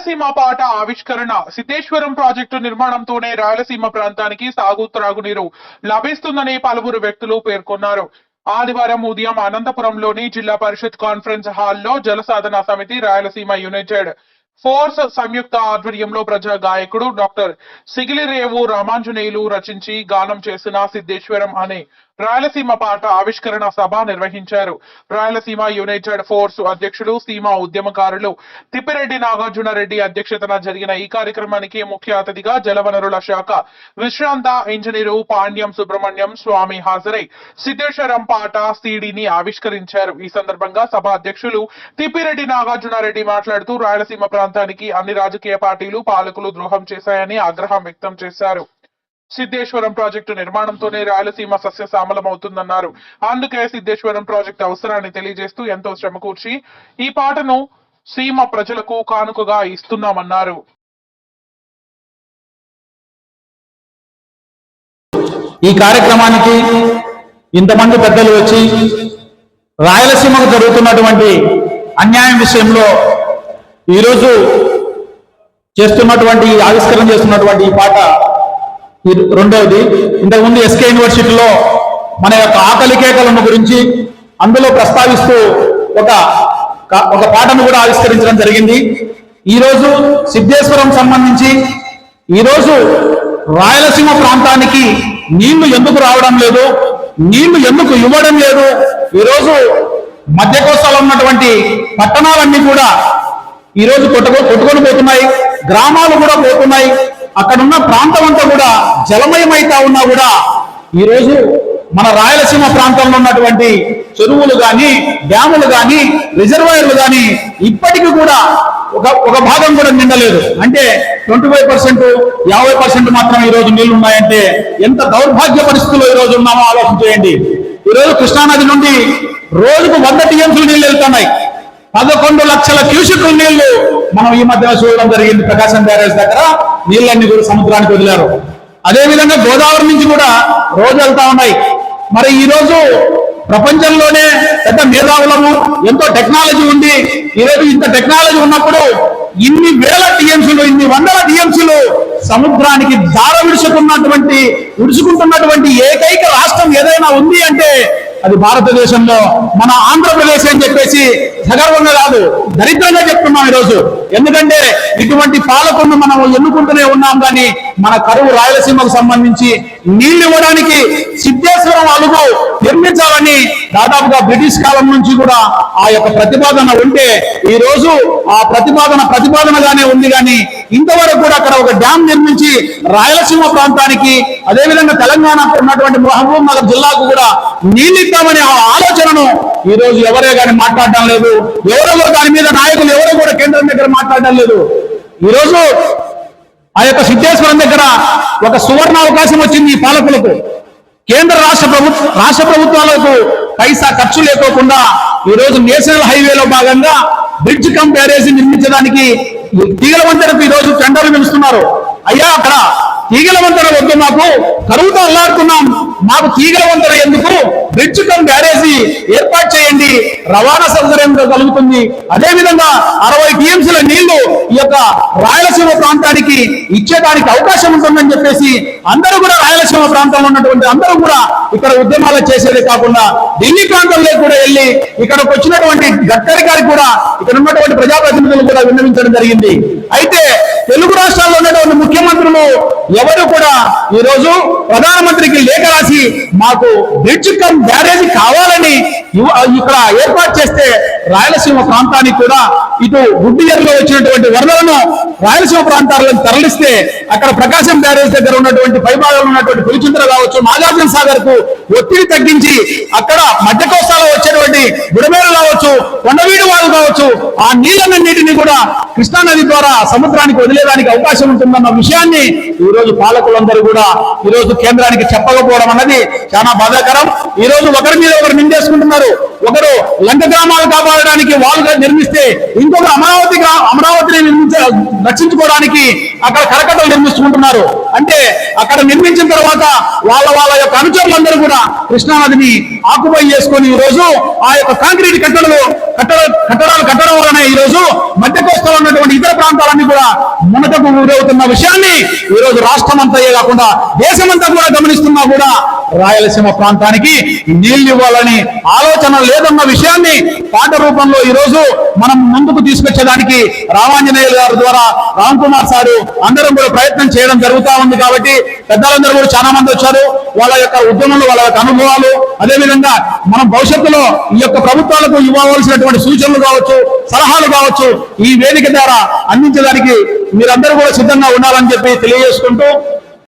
రాయలసీమ పాట ఆవిష్కరణ సిద్ధేశ్వరం ప్రాజెక్టు నిర్మాణంతోనే రాయలసీమ ప్రాంతానికి సాగు త్రాగునీరు లభిస్తుందని పలువురు వ్యక్తులు పేర్కొన్నారు. ఆదివారం ఉదయం అనంతపురంలోని జిల్లా పరిషత్ కాన్ఫరెన్స్ హాల్లో జలసాధన సమితి రాయలసీమ యునైటెడ్ ఫోర్స్ సంయుక్త ఆధ్వర్యంలో ప్రజా గాయకుడు డాక్టర్ సిగిలిరేవు రామాంజనేయులు రచించి గానం చేసిన సిద్ధేశ్వరం అనే రాయలసీమ పాట ఆవిష్కరణ సభ నిర్వహించారు. రాయలసీమ యునైటెడ్ ఫోర్స్ అధ్యక్షులు సీమా ఉద్యమకారులు తిప్పిరెడ్డి నాగార్జునరెడ్డి అధ్యక్షతన జరిగిన ఈ కార్యక్రమానికి ముఖ్య అతిథిగా జలవనరుల శాఖ విశ్రాంత ఇంజనీరు పాండ్యం సుబ్రహ్మణ్యం స్వామి హాజరై సిద్ధేశ్వరం పాట సీడీని ఆవిష్కరించారు. ఈ సందర్భంగా సభ అధ్యక్షులు తిప్పిరెడ్డి నాగార్జునరెడ్డి మాట్లాడుతూ రాయలసీమ ప్రాంతానికి అన్ని రాజకీయ పార్టీలు పాలకులు ద్రోహం చేశాయని ఆగ్రహం వ్యక్తం చేశారు. సిద్ధేశ్వరం ప్రాజెక్టు నిర్మాణంతోనే రాయలసీమ సస్యశ్యామలమవుతుందన్నారు. అందుకే సిద్ధేశ్వరం ప్రాజెక్టు అవసరాన్ని తెలియజేస్తూ ఎంతో శ్రమకూర్చి ఈ పాటను సీమ ప్రజలకు కానుకగా ఇస్తున్నామన్నారు. ఈ కార్యక్రమానికి ఇంతమంది పెద్దలు వచ్చి రాయలసీమకు జరుగుతున్నటువంటి అన్యాయం విషయంలో ఈరోజు చేస్తున్నటువంటి ఆవిష్కరణ చేస్తున్నటువంటి ఈ పాట రెండవది. ఇంతకుముందు ఎస్కే యూనివర్సిటీలో మన యొక్క ఆకలి కేకలను గురించి అందులో ప్రస్తావిస్తూ ఒక పాటను కూడా ఆవిష్కరించడం జరిగింది. ఈరోజు సిద్ధేశ్వరం సంబంధించి ఈరోజు రాయలసీమ ప్రాంతానికి నీళ్లు ఎందుకు రావడం లేదు, నీళ్లు ఎందుకు ఇవ్వడం లేదు, ఈరోజు మధ్య కోస్తాలో ఉన్నటువంటి పట్టణాలన్నీ కూడా ఈరోజు కొట్టుకొని పోతున్నాయి, గ్రామాలు కూడా పోతున్నాయి. అక్కడున్న ప్రాంతం అంతా కూడా జలమయమైతా ఉన్నా కూడా ఈరోజు మన రాయలసీమ ప్రాంతంలో ఉన్నటువంటి చెరువులు కానీ డ్యాములు కానీ రిజర్వాయర్లు కానీ ఇప్పటికీ కూడా ఒక భాగం కూడా నిండలేదు. అంటే 25%, 50% మాత్రం ఈరోజు నీళ్లు ఉన్నాయంటే ఎంత దౌర్భాగ్య పరిస్థితుల్లో ఈరోజు ఉన్నామో ఆలోచన చేయండి. ఈరోజు కృష్ణానది నుండి రోజుకు 100 టీఎంసీలు నీళ్లు వెళ్తున్నాయి. 11 లక్షల క్యూసెక్కుల నీళ్లు మనం ఈ మధ్య చూడడం జరిగింది. ప్రకాశం బ్యారేజ్ దగ్గర నీళ్ళన్నీ కూడా సముద్రానికి వదిలారు. అదేవిధంగా గోదావరి నుంచి కూడా రోజు వెళ్తా ఉన్నాయి. మరి ఈ రోజు ప్రపంచంలోనే పెద్ద మేధావులము, ఎంతో టెక్నాలజీ ఉంది. ఈరోజు ఇంత టెక్నాలజీ ఉన్నప్పుడు ఇన్ని వేల టీఎంసీలు, ఇన్ని వందల టీఎంసీలు సముద్రానికి దార విడుచుకుంటున్నటువంటి ఏకైక రాష్ట్రం ఏదైనా ఉంది అంటే అది భారతదేశంలో మన ఆంధ్రప్రదేశ్ అని చెప్పేసి సగర్వంగా కాదు, దరిద్రంగా చెప్తున్నాం ఈరోజు. ఎందుకంటే ఇటువంటి పాలకులను మనం ఎన్నుకుంటూనే ఉన్నాం, కానీ మన కరువు రాయలసీమకు సంబంధించి నీళ్లు ఇవ్వడానికి సిద్ధేశ్వరం అలుగు నిర్మించాలని దాదాపుగా బ్రిటిష్ కాలం నుంచి కూడా ఆ యొక్క ప్రతిపాదన ఉంటే ఈ రోజు ఆ ప్రతిపాదనగానే ఉంది. కానీ ఇంతవరకు కూడా అక్కడ ఒక డ్యామ్ నిర్మించి రాయలసీమ ప్రాంతానికి, అదేవిధంగా తెలంగాణకు ఉన్నటువంటి మహబూబ్ నగర్ జిల్లాకు కూడా నీళ్లు ఇద్దామనే ఆ ఆలోచనను ఈ రోజు ఎవరే కానీ మాట్లాడడం లేదు. ఎవరో దాని మీద నాయకులు ఎవరో కూడా కేంద్రం దగ్గర మాట్లాడడం లేదు. ఈరోజు ఆ యొక్క సిద్ధేశ్వరం దగ్గర ఒక సువర్ణ అవకాశం వచ్చింది ఈ పాలకులకు. కేంద్ర రాష్ట్ర ప్రభుత్వాలకు పైసా ఖర్చు లేకోకుండా ఈరోజు నేషనల్ హైవేలో భాగంగా బ్రిడ్జ్ కమ్ బ్యారేజీ నిర్మించడానికి తీగల వంతెనకు ఈరోజు టెండర్లు పిలుస్తున్నారు. అయ్యా, అక్కడ తీగల వంతెన వద్దు, మాకు కరువుతో అల్లాడుతున్నాం, మాకు తీగల వంతెన ఎందుకు, బ్రిడ్జ్ కమ్ బ్యారేజీ ఏర్పాటు చేయండి, రవాణా సౌకర్యం కలుగుతుంది. అదేవిధంగా 60 టీఎంసీల నీళ్లు ఈ యొక్క రాయలసీమ ప్రాంతానికి ఇచ్చేదానికి అవకాశం ఉంటుందని చెప్పేసి అందరూ కూడా రాయలసీమ ప్రాంతంలో ఉన్నటువంటి అందరూ కూడా ఇక్కడ ఉద్యమాలు చేసేదే కాకుండా ఢిల్లీ ప్రాంతంలో కూడా వెళ్ళి ఇక్కడికి వచ్చినటువంటి గడ్కరీ గారికి కూడా ఇక్కడ ఉన్నటువంటి ప్రజాప్రతినిధులు కూడా విన్నవించడం జరిగింది. అయితే తెలుగు రాష్ట్రాల్లో ఉన్నటువంటి ముఖ్యమంత్రులు ఎవరు కూడా ఈ రోజు ప్రధానమంత్రికి లేఖ రాసి మాకు బ్రిడ్జ్ కమ్ బ్యారేజీ కావాలని ఇక్కడ ఏర్పాటు చేస్తే రాయలసీమ ప్రాంతానికి కూడా ఇటు గుడ్డియర్లో వచ్చినటువంటి వరదలను రాయలసీమ ప్రాంతాలను తరలిస్తే అక్కడ ప్రకాశం బ్యారేజ్ దగ్గర ఉన్నటువంటి పైభాగంలో ఉన్నటువంటి పులిచింతల కావచ్చు, నాగార్జున సాగర్ కు ఒత్తిడి తగ్గించి అక్కడ మధ్య కోస్తాలో వచ్చేటువంటి బుడమేరు కావచ్చు, కొండవీడు వాగు కావచ్చు, ఆ నీళ్ళన్నింటినీ కూడా కృష్ణానది ద్వారా సముద్రానికి వదిలేదానికి అవకాశం ఉంటుందన్న విషయాన్ని ఈ రోజు పాలకులందరూ కూడా ఈ రోజు కేంద్రానికి చెప్పకపోవడం అన్నది చాలా బాధాకరం. ఈ రోజు ఒకరి మీద ఒకరు నిందేసుకుంటున్నారు. ఒకరు లంక గ్రామాలు కాపాడడానికి వాళ్ళు నిర్మిస్తే ఇంకొకరు అమరావతిని రక్షించుకోవడానికి అక్కడ కరకట్టలు నిర్మిస్తుంటున్నారు. అంటే అక్కడ నిర్మించిన తర్వాత వాళ్ళ యొక్క అనుచరులందరూ కూడా కృష్ణానదిని ఆకుపై చేసుకొని ఈ రోజు ఆ యొక్క కాంక్రీట్ కట్టడాలు కట్టడం వలన ఈ రోజు మధ్య కోస్తాలో ఉన్నటువంటి ఇతర ప్రాంతాలన్నీ కూడా మునకకు గురవుతున్న విషయాన్ని ఈ రోజు రాష్ట్రం అంతా కాకుండా దేశమంతా కూడా గమనిస్తున్నా కూడా రాయలసీమ ప్రాంతానికి నీళ్లు ఇవ్వాలని ఆలోచన లేదన్న విషయాన్ని పాట రూపంలో ఈ రోజు మనం ముందుకు తీసుకొచ్చేదానికి రామాంజనేయులు గారి ద్వారా రామ్ కుమార్ సారు అందరం కూడా ప్రయత్నం చేయడం జరుగుతా ఉంది. కాబట్టి పెద్దలందరూ కూడా చాలా మంది వచ్చారు. వాళ్ళ యొక్క ఉద్యమంలో వాళ్ళ యొక్క అనుభవాలు, అదేవిధంగా మనం భవిష్యత్తులో ఈ యొక్క ప్రభుత్వాలకు ఇవ్వవలసినటువంటి సూచనలు కావచ్చు, సలహాలు కావచ్చు ఈ వేదిక ద్వారా అందించడానికి మీరందరూ కూడా సిద్ధంగా ఉండాలని చెప్పి తెలియజేసుకుంటూ